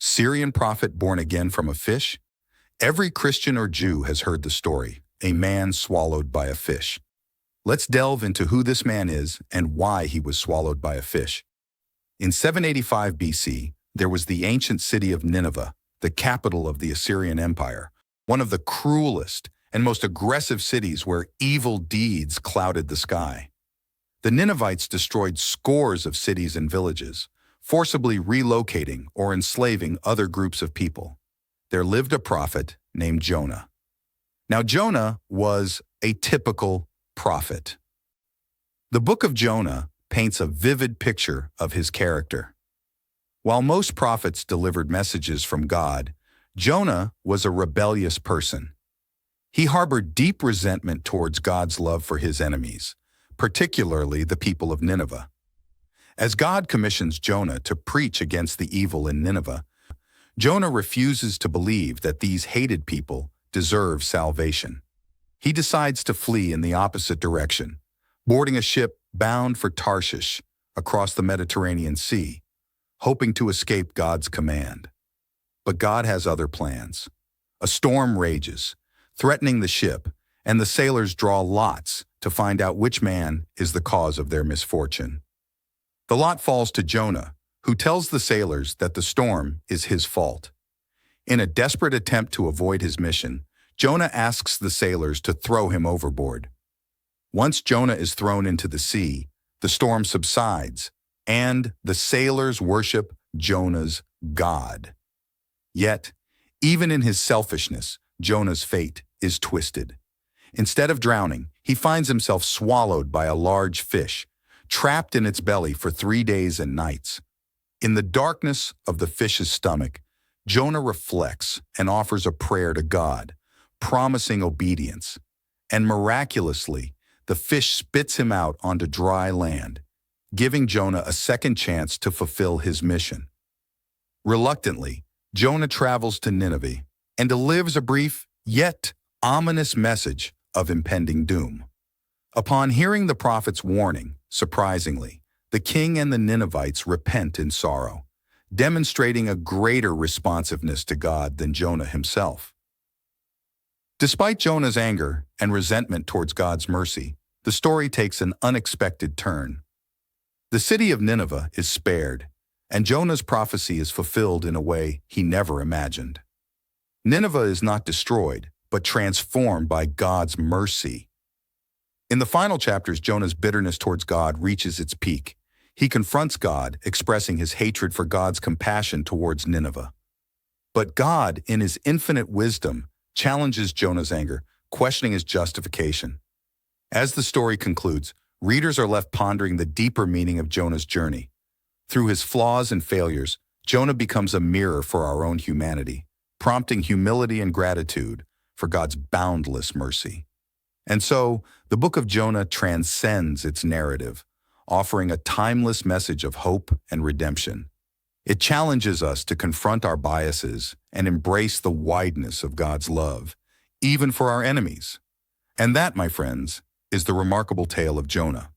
Syrian prophet born again from a fish? Every Christian or Jew has heard the story, a man swallowed by a fish. Let's delve into who this man is and why he was swallowed by a fish. In 785 BC, there was the ancient city of Nineveh, the capital of the Assyrian Empire, one of the cruelest and most aggressive cities where evil deeds clouded the sky. The Ninevites destroyed scores of cities and villages, forcibly relocating or enslaving other groups of people. There lived a prophet named Jonah. Now, Jonah was a typical prophet. The book of Jonah paints a vivid picture of his character. While most prophets delivered messages from God, Jonah was a rebellious person. He harbored deep resentment towards God's love for his enemies, particularly the people of Nineveh. As God commissions Jonah to preach against the evil in Nineveh, Jonah refuses to believe that these hated people deserve salvation. He decides to flee in the opposite direction, boarding a ship bound for Tarshish across the Mediterranean Sea, hoping to escape God's command. But God has other plans. A storm rages, threatening the ship, and the sailors draw lots to find out which man is the cause of their misfortune. The lot falls to Jonah, who tells the sailors that the storm is his fault. In a desperate attempt to avoid his mission, Jonah asks the sailors to throw him overboard. Once Jonah is thrown into the sea, the storm subsides, and the sailors worship Jonah's God. Yet, even in his selfishness, Jonah's fate is twisted. Instead of drowning, he finds himself swallowed by a large fish, trapped in its belly for 3 days and nights. In the darkness of the fish's stomach, Jonah reflects and offers a prayer to God, promising obedience. And miraculously, the fish spits him out onto dry land, giving Jonah a second chance to fulfill his mission. Reluctantly, Jonah travels to Nineveh and delivers a brief yet ominous message of impending doom. Upon hearing the prophet's warning, surprisingly, the king and the Ninevites repent in sorrow, demonstrating a greater responsiveness to God than Jonah himself. Despite Jonah's anger and resentment towards God's mercy, the story takes an unexpected turn. The city of Nineveh is spared, and Jonah's prophecy is fulfilled in a way he never imagined. Nineveh is not destroyed, but transformed by God's mercy. In the final chapters, Jonah's bitterness towards God reaches its peak. He confronts God, expressing his hatred for God's compassion towards Nineveh. But God, in his infinite wisdom, challenges Jonah's anger, questioning his justification. As the story concludes, readers are left pondering the deeper meaning of Jonah's journey. Through his flaws and failures, Jonah becomes a mirror for our own humanity, prompting humility and gratitude for God's boundless mercy. And so, the book of Jonah transcends its narrative, offering a timeless message of hope and redemption. It challenges us to confront our biases and embrace the wideness of God's love, even for our enemies. And that, my friends, is the remarkable tale of Jonah.